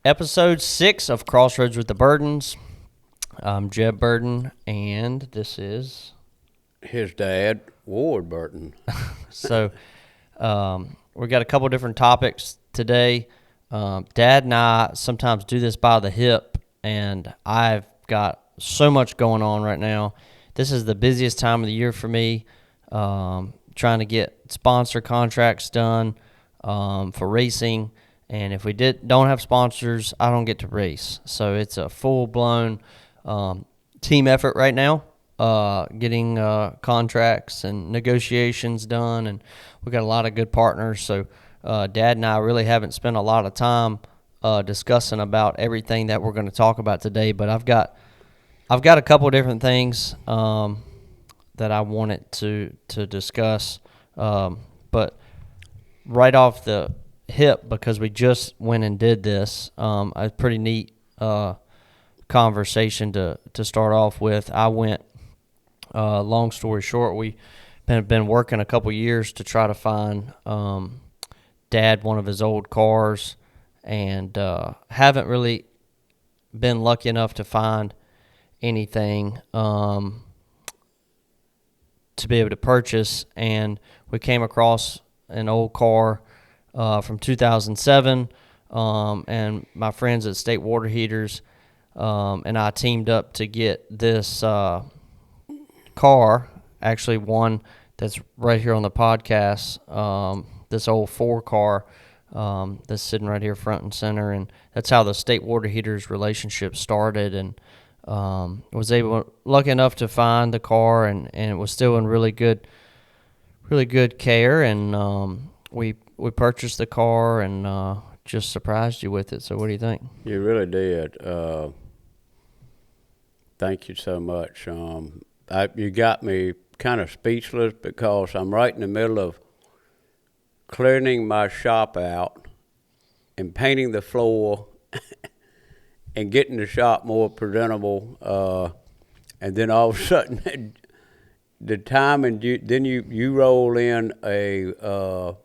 Episode 6 of Crossroads with the Burtons. I'm Jeb Burton, and this is his dad, Ward Burton. So we got a couple different topics today. Dad and I sometimes do this by the hip, and I've got so much going on right now. This is the busiest time of the year for me, trying to get sponsor contracts done for racing. And if we don't have sponsors, I don't get to race. So it's a full-blown team effort right now, getting contracts and negotiations done. And we got a lot of good partners. So Dad and I really haven't spent a lot of time discussing about everything that we're going to talk about today. But I've got a couple different things that I wanted to discuss. But right off the hip, because we just went and did this, a pretty neat conversation to start off with. I went, long story short, we have been working a couple years to try to find Dad one of his old cars, and haven't really been lucky enough to find anything to be able to purchase. And we came across an old car from 2007, and my friends at State Water Heaters and I teamed up to get this car, actually one that's right here on the podcast, this old 4 car that's sitting right here front and center, and that's how the State Water Heaters relationship started. And was lucky enough to find the car, and it was still in really good care, and we purchased the car and just surprised you with it. So what do you think? You really did. Thank you so much. You got me kind of speechless because I'm right in the middle of cleaning my shop out and painting the floor and getting the shop more presentable. And then all of a sudden, the time, and then you roll in a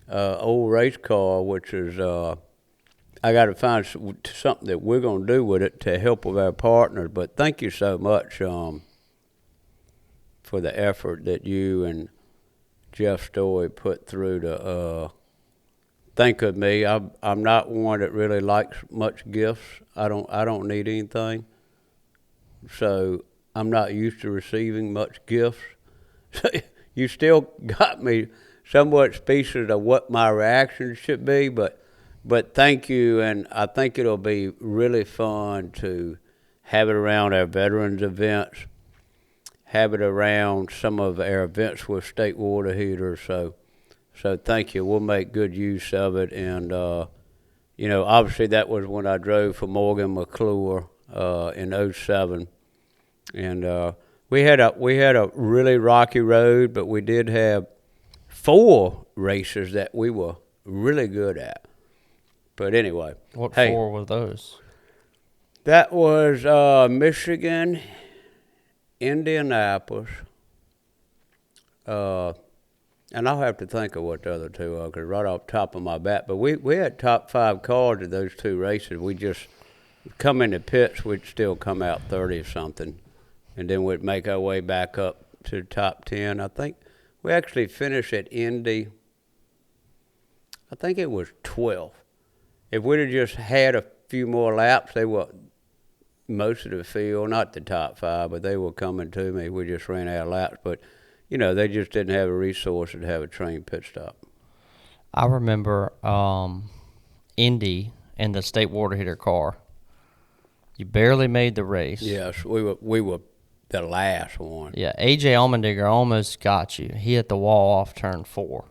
old race car, which is I got to find something that we're going to do with it to help with our partners. But thank you so much for the effort that you and Jeff Story put through to think of me. I'm not one that really likes much gifts. I don't need anything, so I'm not used to receiving much gifts. So you still got me somewhat speechless of what my reaction should be, but thank you, and I think it'll be really fun to have it around our veterans events, have it around some of our events with State Water Heaters. So thank you. We'll make good use of it, and obviously that was when I drove for Morgan McClure in 07, and we had a really rocky road, but we did have 4 races that we were really good at. But anyway. What 4 were those? That was Michigan, Indianapolis, and I'll have to think of what the other 2 are, because right off the top of my bat. But we had top 5 cars at those 2 races. We just come in the pits, we'd still come out 30 or something, and then we'd make our way back up to the top 10. I think we actually finished at Indy, I think it was 12th. If we'd have just had a few more laps, they were most of the field, not the top 5, but they were coming to me. We just ran out of laps. But, they just didn't have a resource to have a trained pit stop. I remember Indy and the State Water Heater car. You barely made the race. Yes, we were the last one. Yeah, A.J. Allmendinger almost got you. He hit the wall off turn 4.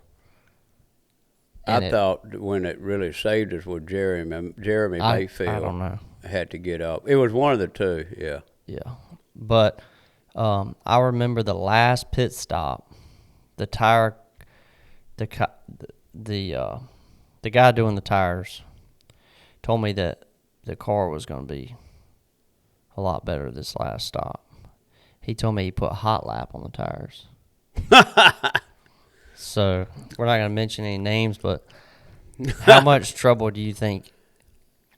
I thought when it really saved us was Jeremy Mayfield. I don't know. Had to get up. It was one of the 2, yeah. Yeah, but I remember the last pit stop. The guy doing the tires told me that the car was going to be a lot better this last stop. He told me he put hot lap on the tires. So we're not going to mention any names, but how much trouble do you think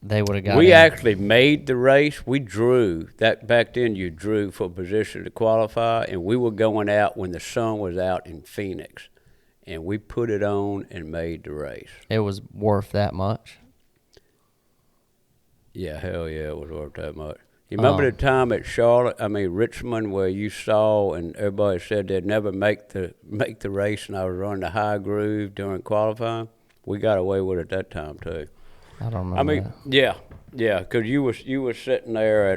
they would have got We in. actually made the race. We drew. That back then you drew for position to qualify, and we were going out when the sun was out in Phoenix. And we put it on and made the race. It was worth that much? Yeah, hell yeah, it was worth that much. You remember the time at Richmond, where you saw and everybody said they'd never make the race, and I was running the high groove during qualifying? We got away with it that time too. I don't remember that. Yeah, because you was sitting there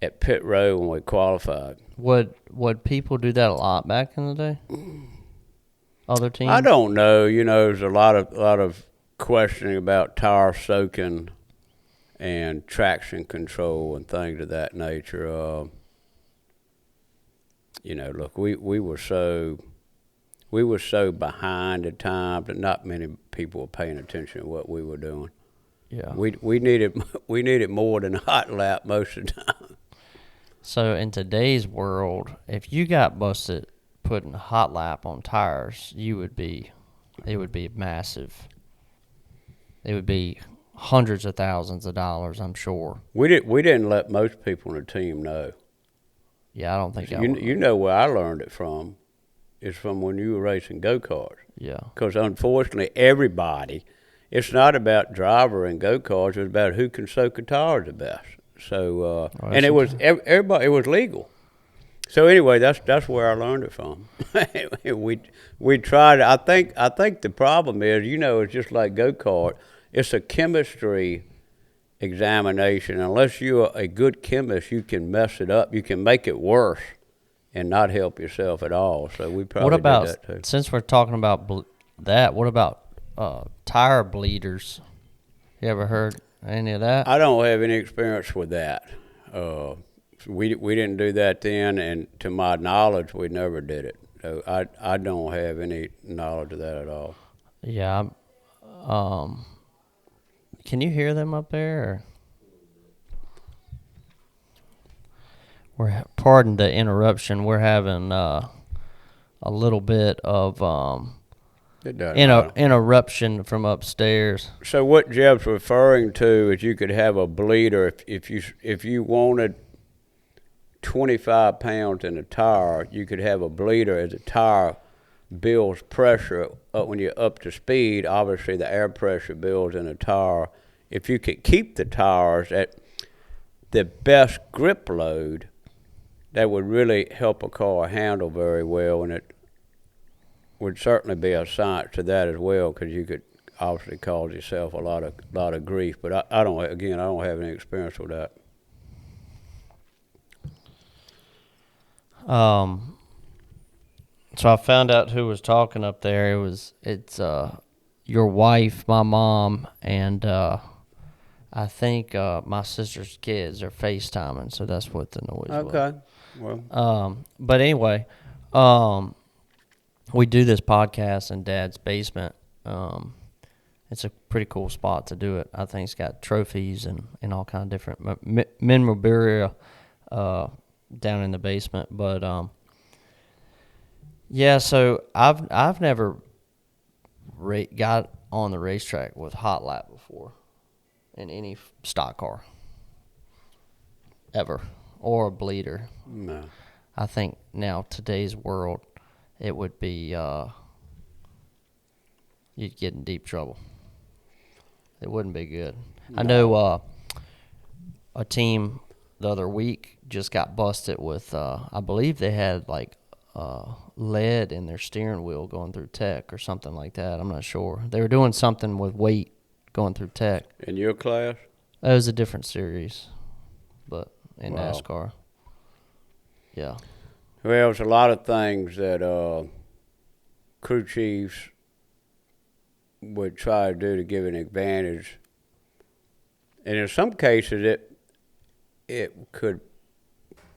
at pit road when we qualified. Would people do that a lot back in the day? Other teams? I don't know. You know, there's a lot of questioning about tire soaking and traction control and things of that nature. You know, look, we were so behind at times that not many people were paying attention to what we were doing. Yeah. We needed more than a hot lap most of the time. So in today's world, if you got busted putting a hot lap on tires, it would be massive. It would be hundreds of thousands of dollars, I'm sure. We didn't let most people in the team know. Yeah, I don't think you know where I learned it from. It's from when you were racing go-karts. Yeah. Because unfortunately, everybody, it's not about driver and go-karts. It's about who can soak a tire the best. So, and it was everybody. It was legal. So anyway, that's where I learned it from. we tried. I think the problem is, you know, it's just like go-kart. It's a chemistry examination. Unless you're a good chemist, you can mess it up. You can make it worse and not help yourself at all. So we probably did that too. Since we're talking about that, what about tire bleeders? You ever heard any of that? I don't have any experience with that. We didn't do that then, and to my knowledge, we never did it. So I don't have any knowledge of that at all. Yeah. Can you hear them up there? Pardon the interruption. We're having a little bit of interruption from upstairs. So what Jeb's referring to is you could have a bleeder if you wanted 25 pounds in a tire, you could have a bleeder as the tire builds pressure up when you're up to speed. Obviously, the air pressure builds in a tire. If you could keep the tires at the best grip load, that would really help a car handle very well, and it would certainly be a science to that as well, because you could obviously cause yourself a lot of grief. But I don't have any experience with that. So I found out who was talking up there. It's your wife, my mom, and I think my sister's kids are FaceTiming, so that's what the noise was. Okay. Well. But anyway, we do this podcast in Dad's basement. It's a pretty cool spot to do it. I think it's got trophies and all kind of different memorabilia down in the basement. But yeah, so I've never got on the racetrack with hot lap before in any stock car ever, or a bleeder. No. I think now today's world, it would be you'd get in deep trouble. It wouldn't be good. No. I know a team the other week just got busted with I believe they had like lead in their steering wheel going through tech or something like that. I'm not sure. They were doing something with weight going through tech. In your class? It was a different series, but in Wow. NASCAR. Yeah. Well, there's a lot of things that crew chiefs would try to do to give an advantage. And in some cases, it could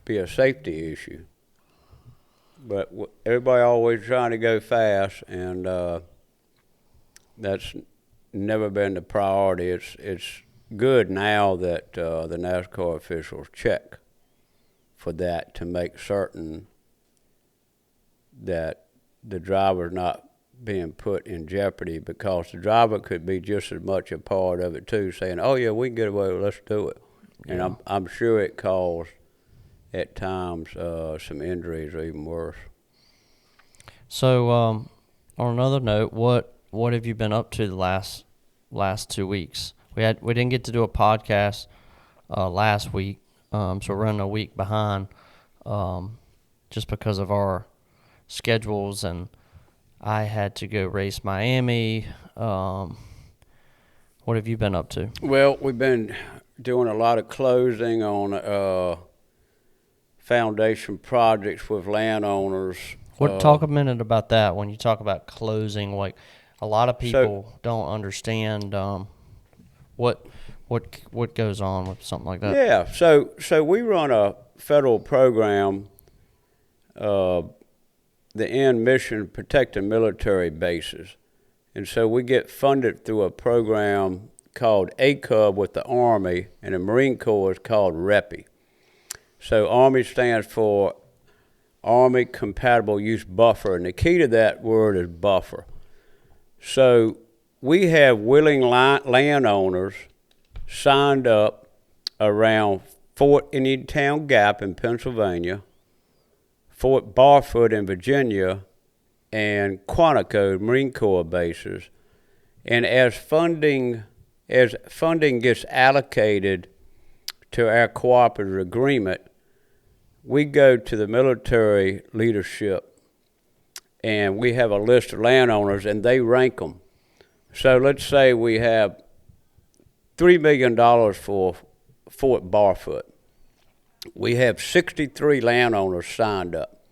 be a safety issue. But everybody always trying to go fast, and that's never been the priority. It's good now that the NASCAR officials check for that to make certain that the driver's not being put in jeopardy, because the driver could be just as much a part of it too, saying, "Oh yeah, we can get away with it, let's do it." And I'm sure it caused at times some injuries or even worse. So on another note, what have you been up to the last 2 weeks? We didn't get to do a podcast last week, so we're running a week behind just because of our schedules, and I had to go race Miami. What have you been up to? Well, we've been doing a lot of closing on foundation projects with landowners. Talk a minute about that. When you talk about closing, like a lot of people don't understand what goes on with something like that. Yeah, so we run a federal program, the end mission, protecting military bases. And so we get funded through a program called ACUB with the Army, and the Marine Corps is called REPI. So Army stands for Army Compatible Use Buffer, and the key to that word is buffer. So we have willing landowners signed up around Fort Indiantown Gap in Pennsylvania, Fort Barfoot in Virginia, and Quantico Marine Corps bases. And as funding gets allocated to our cooperative agreement, we go to the military leadership and we have a list of landowners and they rank them. So let's say we have $3 million for Fort Barfoot. We have 63 landowners signed up.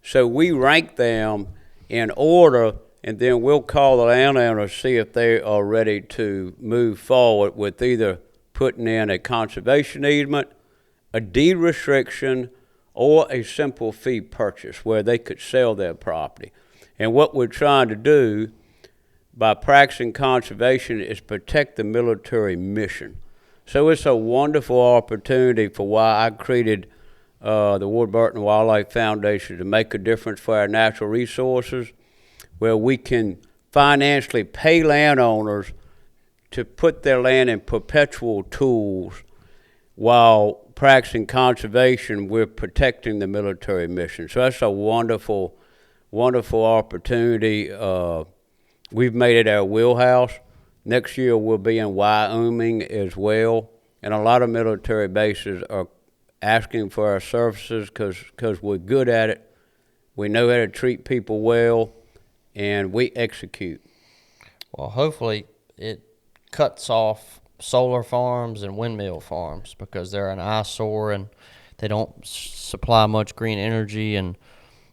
So we rank them in order, and then we'll call the landowners, see if they are ready to move forward with either putting in a conservation easement, a deed restriction, or a simple fee purchase where they could sell their property. And what we're trying to do by practicing conservation is protect the military mission. So it's a wonderful opportunity for why I created the Ward Burton Wildlife Foundation, to make a difference for our natural resources, where we can financially pay landowners to put their land in perpetual tools while practicing conservation. We're protecting the military mission. So that's a wonderful, wonderful opportunity. We've made it our wheelhouse. Next year we'll be in Wyoming as well. And a lot of military bases are asking for our services because we're good at it. We know how to treat people well, and we execute. Well, hopefully it cuts off solar farms and windmill farms, because they're an eyesore and they don't supply much green energy, and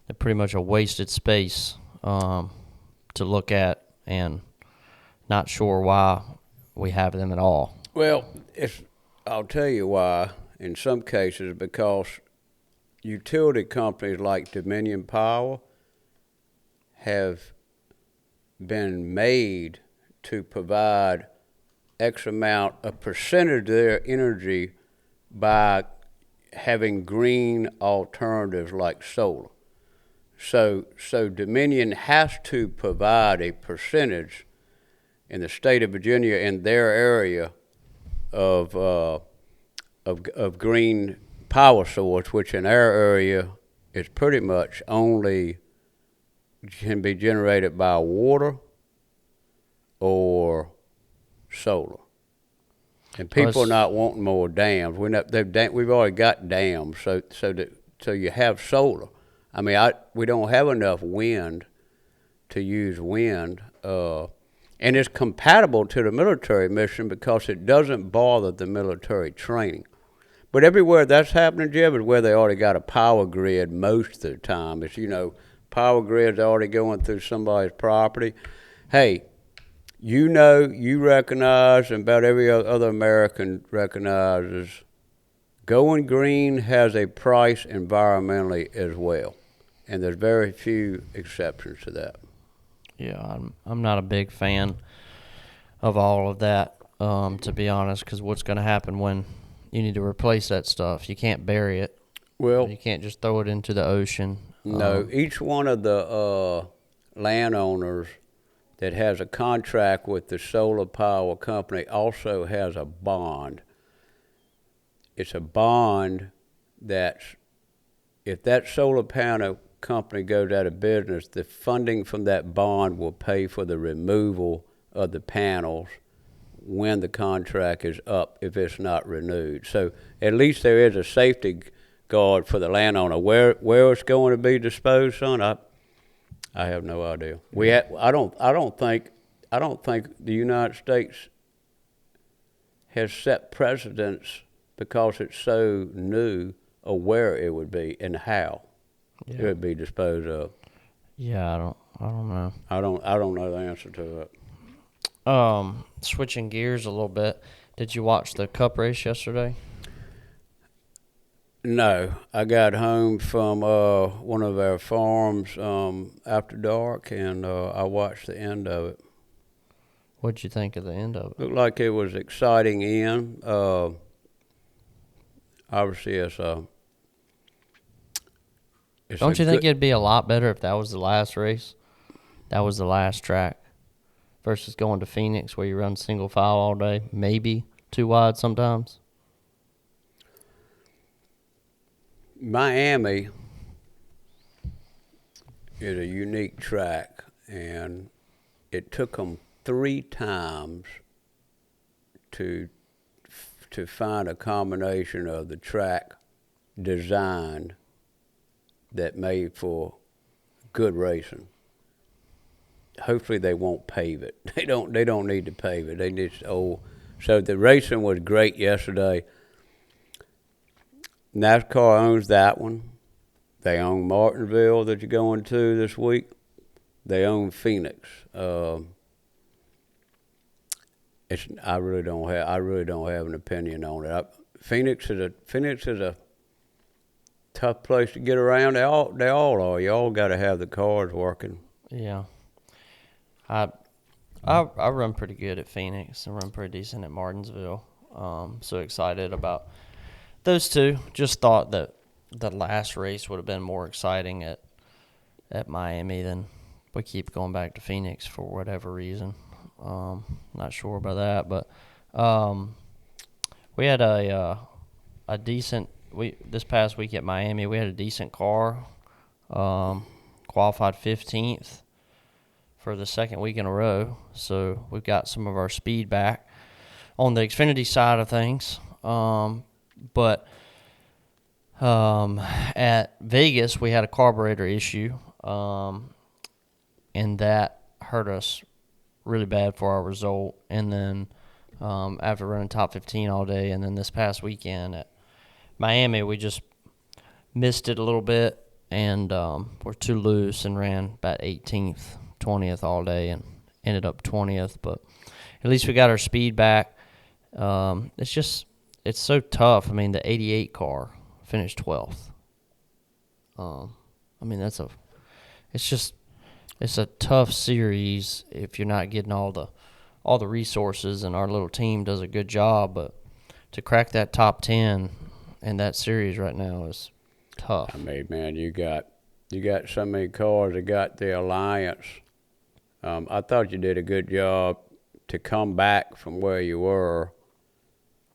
they're pretty much a wasted space to look at, and not sure why we have them at all. Well, I'll tell you why. In some cases, because utility companies like Dominion Power have been made to provide X amount, a percentage of their energy by having green alternatives like solar. So Dominion has to provide a percentage in the state of Virginia, in their area, of green power source, which in our area is pretty much only can be generated by water or solar. And people are not wanting more dams. We've already got dams, so you have solar. I mean, we don't have enough wind to use wind, and it's compatible to the military mission because it doesn't bother the military training. But everywhere that's happening, Jeb, is where they already got a power grid most of the time. It's, power grid's already going through somebody's property. Hey, you recognize, and about every other American recognizes, going green has a price environmentally as well. And there's very few exceptions to that. Yeah, I'm not a big fan of all of that, to be honest, because what's going to happen when you need to replace that stuff? You can't bury it. Well, you can't just throw it into the ocean. No, each one of the landowners that has a contract with the solar power company also has a bond. It's a bond that's, if that solar panel company goes out of business, the funding from that bond will pay for the removal of the panels when the contract is up if it's not renewed. So at least there is a safety guard for the landowner. Where it's going to be disposed on, I have no idea. I don't think the United States has set precedents because it's so new of where it would be and how it would be disposed of. Yeah, I don't know. I don't know the answer to it. Switching gears a little bit, did you watch the Cup race yesterday? No, I got home from one of our farms after dark, and I watched the end of it. What'd you think of the end of it? Looked like it was exciting end. Obviously, it's Don't you think it'd be a lot better if that was the last race? That was the last track versus going to Phoenix where you run single file all day, maybe too wide sometimes? Miami is a unique track, and it took them 3 times to find a combination of the track design that made for good racing. Hopefully they won't pave it. They don't need to pave it. They just So the racing was great yesterday. NASCAR owns that one. They own Martinsville that you're going to this week. They own Phoenix. I really don't have an opinion on it. Phoenix is a tough place to get around. They all are. You all got to have the cars working. Yeah. I run pretty good at Phoenix. I run pretty decent at Martinsville. So excited about those two. Just thought that the last race would have been more exciting at Miami than we keep going back to Phoenix for whatever reason. Not sure about that, but we had a decent this past week at Miami. We had a decent car, qualified 15th for the second week in a row. So we've got some of our speed back on the Xfinity side of things. But at Vegas, we had a carburetor issue, and that hurt us really bad for our result. And then after running top 15 all day, and then this past weekend at Miami, we just missed it a little bit, and we're too loose and ran about 18th, 20th all day, and ended up 20th. But at least we got our speed back. It's so tough. I mean, the 88 car finished 12th. I mean, it's a tough series if you're not getting all the resources, and our little team does a good job, but to crack that top 10 in that series right now is tough. I mean, man, you got so many cars that got the alliance. I thought you did a good job to come back from where you were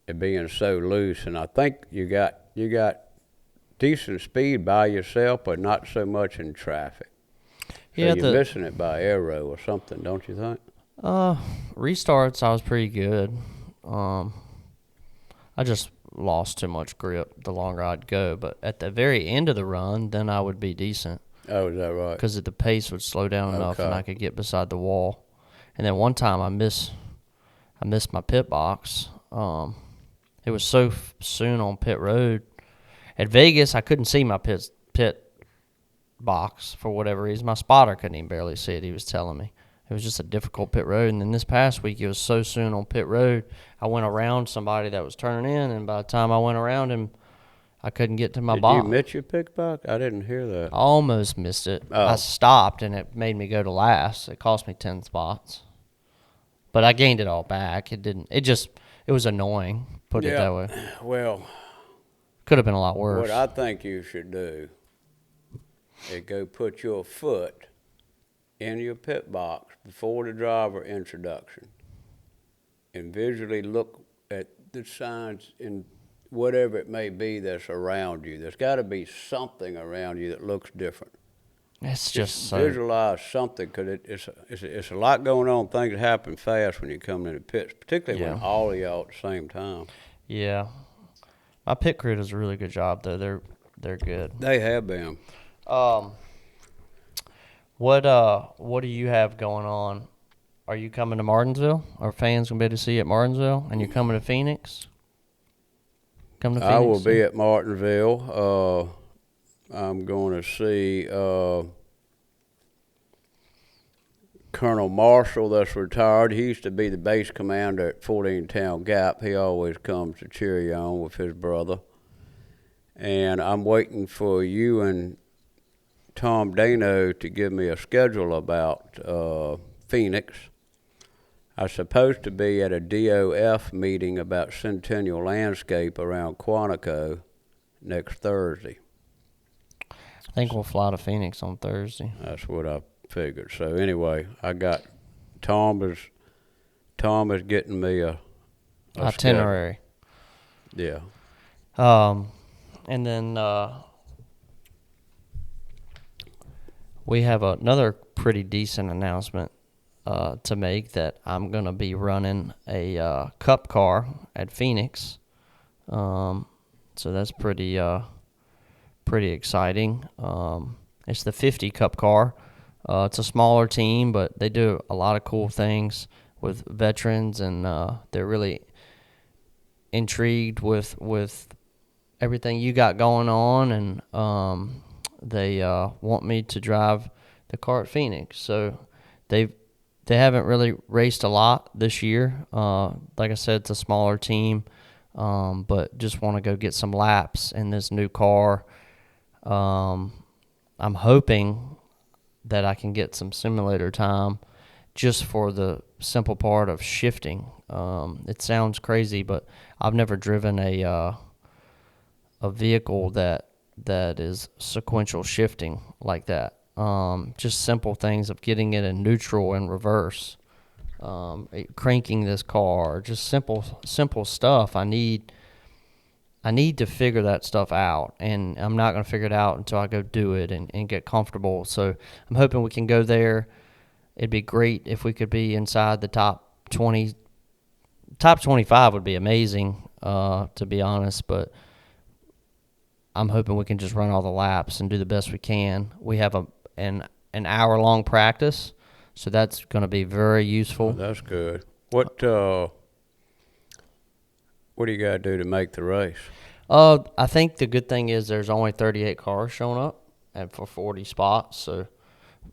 and being so loose, and I think you got decent speed by yourself, but not so much in traffic. So yeah, you're missing it by aero or something, don't you think? Restarts, I was pretty good. I just lost too much grip the longer I'd go, but at the very end of the run, then I would be decent. Oh, is that right? Because the pace would slow down enough, and I could get beside the wall. And then one time I missed my pit box. It was so soon on pit road. At Vegas, I couldn't see my pit box for whatever reason. My spotter couldn't even barely see it. He was telling me. It was just a difficult pit road. And then this past week, it was so soon on pit road, I went around somebody that was turning in, and by the time I went around him, I couldn't get to my box. Did you miss your pit box? I didn't hear that. I almost missed it. Oh. I stopped, and it made me go to last. It cost me 10 spots. But I gained it all back. It was annoying, put it that way. Well, could have been a lot worse. What I think you should do is go put your foot in your pit box before the driver introduction and visually look at the signs in whatever it may be that's around you. There's got to be something around you that looks different. It's just so. Visualize something, because it's a lot going on. Things happen fast when you come in the pits, particularly when all of y'all at the same time. Yeah. My pit crew does a really good job, though. They're good. They have been. What do you have going on? Are you coming to Martinsville? Are fans gonna be able to see you at Martinsville? And you're coming to Phoenix? Come to Phoenix. I will be at Martinsville. I'm going to see Colonel Marshall, that's retired. He used to be the base commander at 14 Town Gap. He always comes to cheer you on with his brother. And I'm waiting for you and Tom Dano to give me a schedule about Phoenix. I was supposed to be at a DOF meeting about Centennial Landscape around Quantico next Thursday. I think we'll fly to Phoenix on Thursday. That's what I figured. So anyway, I got Tom is getting me a itinerary. Schedule. Yeah. And then we have another pretty decent announcement to make, that I'm going to be running a cup car at Phoenix. So that's pretty exciting. It's the 50 Cup car. It's a smaller team, but they do a lot of cool things with veterans, and they're really intrigued with everything you got going on, and they want me to drive the car at Phoenix. So they haven't really raced a lot this year. Like I said, it's a smaller team, but just want to go get some laps in this new car. I'm hoping that I can get some simulator time just for the simple part of shifting. It sounds crazy, but I've never driven a vehicle that is sequential shifting like that. Just simple things of getting it in neutral and reverse, cranking this car, just simple stuff. I need to figure that stuff out, and I'm not going to figure it out until I go do it and get comfortable. So I'm hoping we can go there. It'd be great if we could be inside the top 20. Top 25 would be amazing, to be honest, but I'm hoping we can just run all the laps and do the best we can. We have an hour-long practice, so that's going to be very useful. Oh, that's good. What do you got to do to make the race? I think the good thing is there's only 38 cars showing up and for 40 spots. So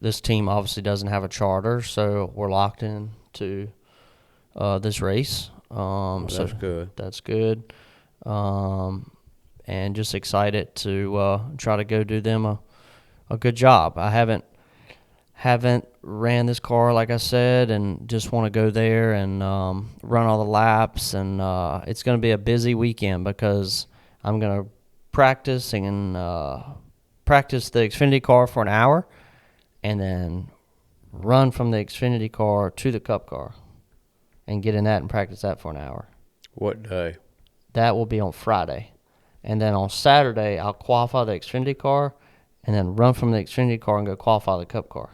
this team obviously doesn't have a charter, so we're locked into this race. That's good. That's good. And just excited to try to go do them a good job. I haven't ran this car, like I said, and just want to go there and run all the laps. And it's going to be a busy weekend because I'm going to practice the Xfinity car for an hour and then run from the Xfinity car to the Cup car and get in that and practice that for an hour. What day? That will be on Friday. And then on Saturday, I'll qualify the Xfinity car and then run from the Xfinity car and go qualify the Cup car.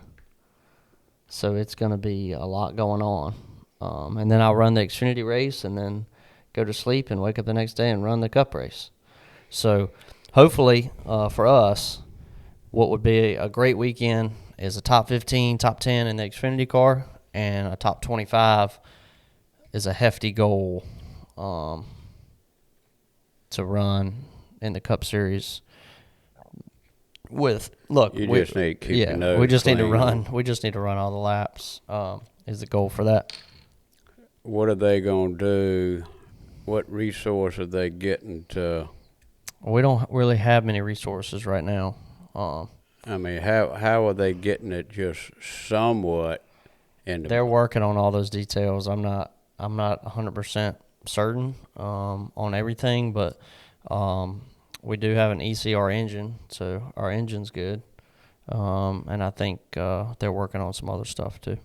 So it's going to be a lot going on. And then I'll run the Xfinity race and then go to sleep and wake up the next day and run the Cup race. So hopefully for us, what would be a great weekend is a top 15, top 10 in the Xfinity car, and a top 25 is a hefty goal to run in the Cup Series. We just need to keep your nose we just clean. Need to run. We just need to run all the laps. Is the goal for that? What are they going to do? What resource are they getting to? We don't really have many resources right now. I mean, how are they getting it just somewhat? They're working on all those details. I'm not 100% certain on everything, but we do have an ECR engine, so our engine's good. And I think they're working on some other stuff too.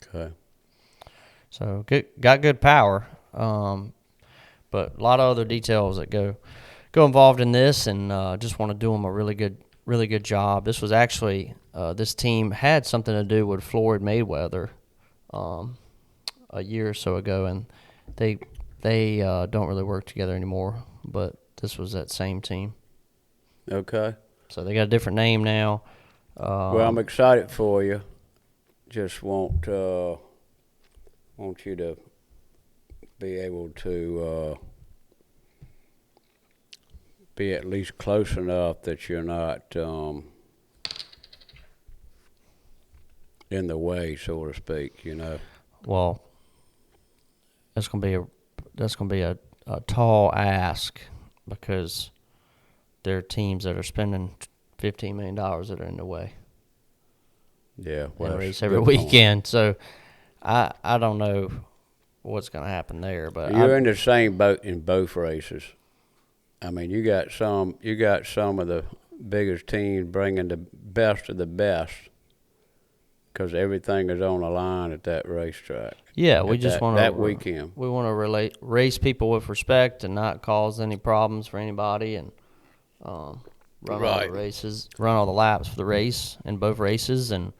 Okay. So got good power, but a lot of other details that go involved in this, and just want to do them a really good job. This was actually this team had something to do with Floyd Mayweather a year or so ago, and they don't really work together anymore. But this was that same team. Okay. So they got a different name now. Well, I'm excited for you. Just want you to be able to be at least close enough that you're not in the way, so to speak. You know. Well, that's gonna be a tall ask, because there are teams that are spending $15 million that are in the way. Yeah, well, in a race every weekend. So I don't know what's going to happen there, but you're in the same boat in both races. I mean, you got some of the biggest teams bringing the best of the best, because everything is on the line at that racetrack. Yeah, we just want to that weekend. We want to race people with respect and not cause any problems for anybody, and run all the races, run all the laps for the race in both races, and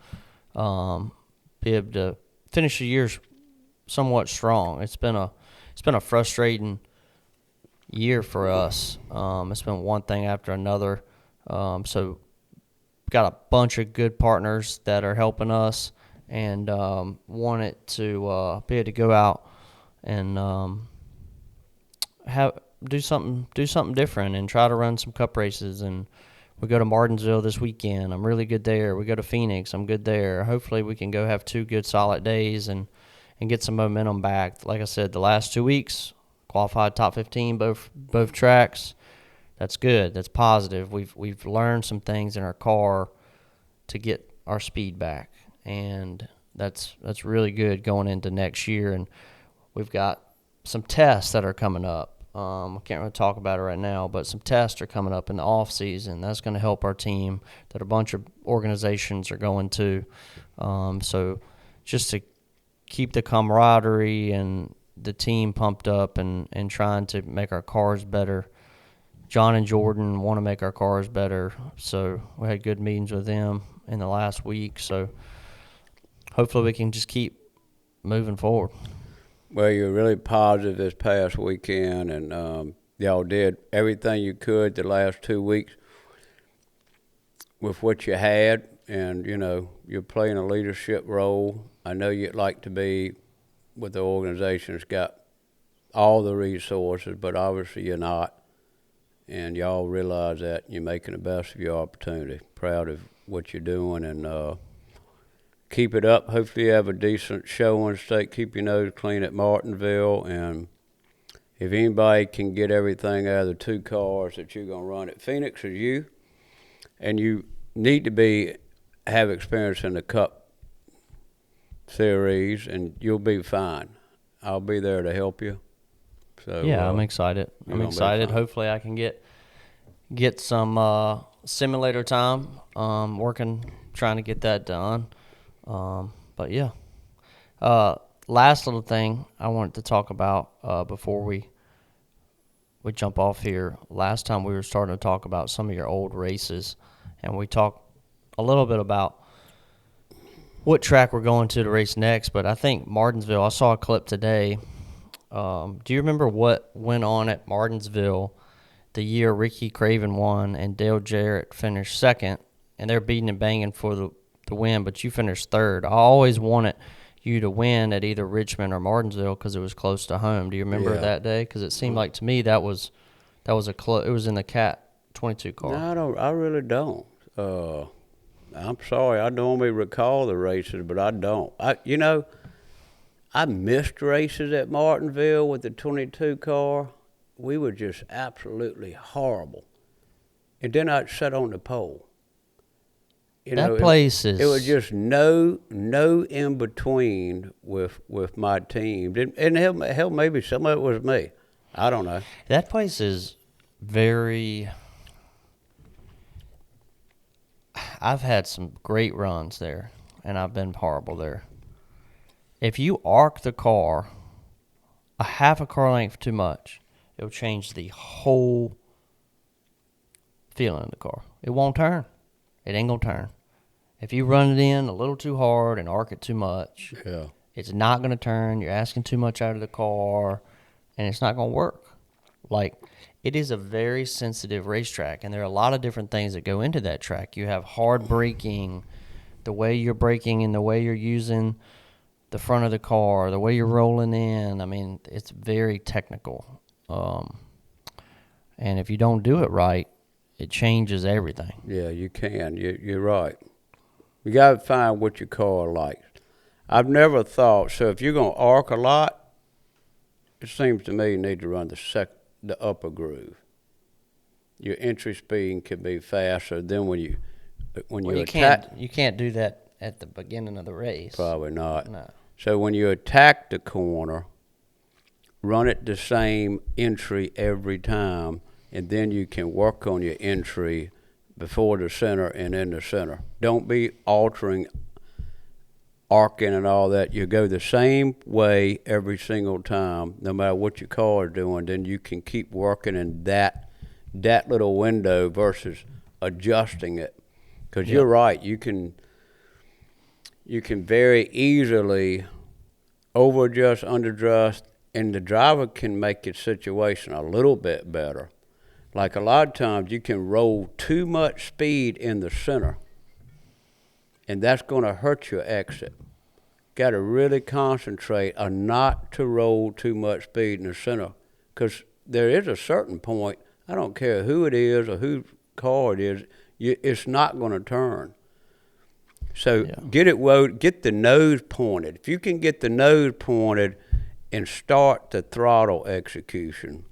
be able to finish the year somewhat strong. It's been a frustrating year for us. It's been one thing after another. So got a bunch of good partners that are helping us, and wanted to be able to go out and do something different and try to run some cup races. And we go to Martinsville this weekend. I'm really good there. We go to Phoenix. I'm good there. Hopefully we can go have 2 good solid days and get some momentum back. Like I said, the last 2 weeks, qualified top 15 both tracks. That's good. That's positive. We've learned some things in our car to get our speed back, and that's really good going into next year. And we've got some tests that are coming up. I can't really talk about it right now, but some tests are coming up in the off season. That's going to help our team that a bunch of organizations are going to. So just to keep the camaraderie and the team pumped up and trying to make our cars better. John and Jordan want to make our cars better, so we had good meetings with them in the last week. So hopefully we can just keep moving forward. Well, you're really positive this past weekend, and y'all did everything you could the last 2 weeks with what you had, and, you know, you're playing a leadership role. I know you'd like to be with the organization that's got all the resources, but obviously you're not, and y'all realize that, and you're making the best of your opportunity. Proud of what you're doing, and keep it up. Hopefully you have a decent showing. Keep your nose clean at Martinsville, and if anybody can get everything out of the 2 cars that you're going to run at Phoenix, is you. And you need to have experience in the Cup Series, and you'll be fine. I'll be there to help you. So yeah, I'm excited. Hopefully I can get some simulator time. Trying to get that done. But yeah, last little thing I wanted to talk about before we jump off here. Last time we were starting to talk about some of your old races, and we talked a little bit about what track we're going to race next. But I think Martinsville, I saw a clip today. Do you remember what went on at Martinsville the year Ricky Craven won and Dale Jarrett finished second, and they're beating and banging for the win, but you finished third? I always wanted you to win at either Richmond or Martinsville because it was close to home. Do you remember that day? Because it seemed like to me that was it was in the Cat 22 car. No, I really don't. I'm sorry, I normally recall the races, but I don't. I missed races at Martinsville with the 22 car. We were just absolutely horrible. And then I'd sit on the pole. It was just no in between with my team. And hell, maybe some of it was me. I don't know. That place is very. I've had some great runs there, and I've been horrible there. If you arc the car a half a car length too much, it'll change the whole feeling of the car. It won't turn. It ain't gonna turn. If you run it in a little too hard and arc it too much, it's not gonna turn. You're asking too much out of the car, and it's not gonna work. Like, it is a very sensitive racetrack, and there are a lot of different things that go into that track. You have hard braking, the way you're braking and the way you're using the front of the car, the way you're rolling in. I mean, it's very technical. And if you don't do it right, it changes everything. Yeah, you can. You're right. You got to find what your car likes. I've never thought, so if you're going to arc a lot, it seems to me you need to run the upper groove. Your entry speed can be faster than when you attack. You can't do that at the beginning of the race. Probably not. No. So when you attack the corner, run it the same entry every time, and then you can work on your entry before the center and in the center. Don't be altering, arcing and all that. You go the same way every single time, no matter what your car is doing. Then you can keep working in that little window versus adjusting it. Because you're right, you can very easily over-adjust, under-adjust, and the driver can make your situation a little bit better. Like a lot of times you can roll too much speed in the center, and that's going to hurt your exit. Got to really concentrate on not to roll too much speed in the center, because there is a certain point, I don't care who it is or whose car it is, it's not going to turn. So get the nose pointed. If you can get the nose pointed and start the throttle execution,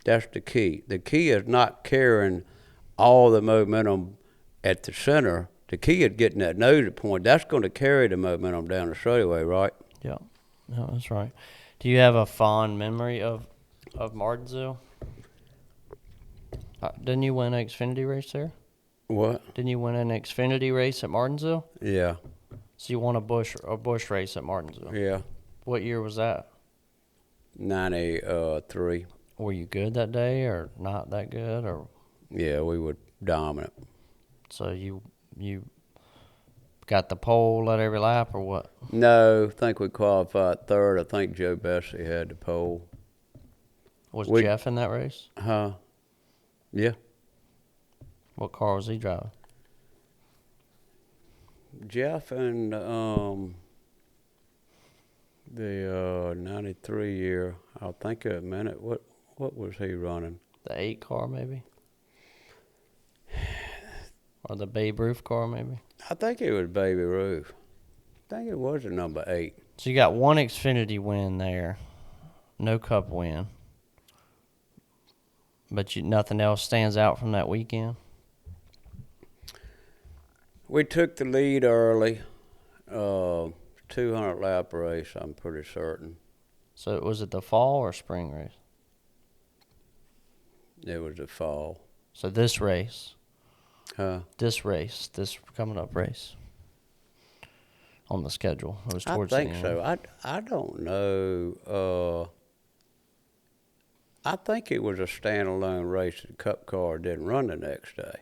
that's the key. The key is not carrying all the momentum at the center. The key is getting that nose point. That's going to carry the momentum down the straightaway, right? Yeah, no, that's right. Do you have a fond memory of Martinsville? Didn't you win an Xfinity race there? What? Didn't you win an Xfinity race at Martinsville? Yeah. So you won a Busch race at Martinsville. Yeah. What year was that? 93. Were you good that day or not that good? Or Yeah, we were dominant. so you got the pole at every lap or what? No, I think we qualified third. I think Joe Bessie had the pole. Was Jeff in that race? Yeah. What car was he driving? Jeff and the 93 year, I'll think of a minute. What was he running? The 8 car maybe? Or the Babe Ruth car maybe? I think it was Baby Ruth. I think it was the number 8. So you got one Xfinity win there, no Cup win. But nothing else stands out from that weekend? We took the lead early, 200 lap race, I'm pretty certain. So was it the fall or spring race? It was the fall. So this race, Huh? this coming up race on the schedule, it was towards I the think end. so. I don't know. I think it was a standalone race. The Cup car didn't run the next day.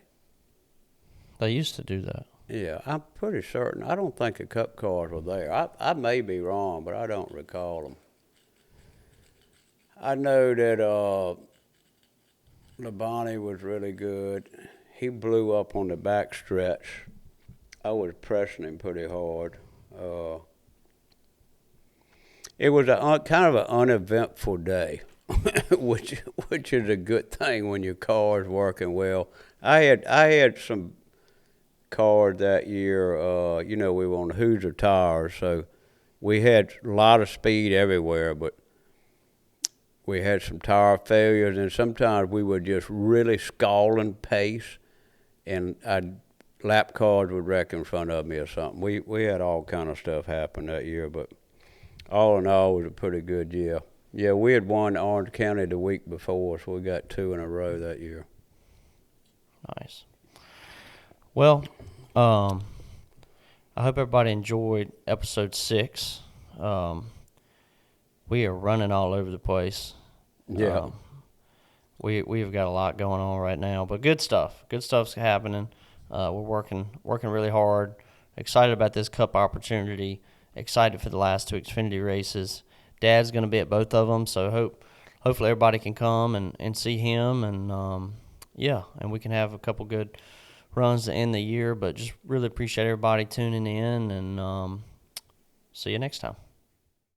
They used to do that. Yeah, I'm pretty certain. I don't think the Cup cars were there. I may be wrong, but I don't recall them. I know that Labonte was really good. He blew up on the back stretch. I was pressing him pretty hard. It was kind of an uneventful day, which is a good thing when your car is working well. I had some cars that year. We were on Hoosier tires, so we had a lot of speed everywhere, but we had some tire failures, and sometimes we were just really stalling pace, and lap cars would wreck in front of me or something. We had all kind of stuff happen that year, but all in all, it was a pretty good year. Yeah, we had won Orange County the week before, so we got 2 in a row that year. Nice. Well, I hope everybody enjoyed episode 6. We are running all over the place. Yeah. We've got a lot going on right now, but good stuff. Good stuff's happening. We're working really hard. Excited about this Cup opportunity. Excited for the last 2 Xfinity races. Dad's going to be at both of them, so hopefully everybody can come and see him, and and we can have a couple good runs to end the year. But just really appreciate everybody tuning in, and see you next time.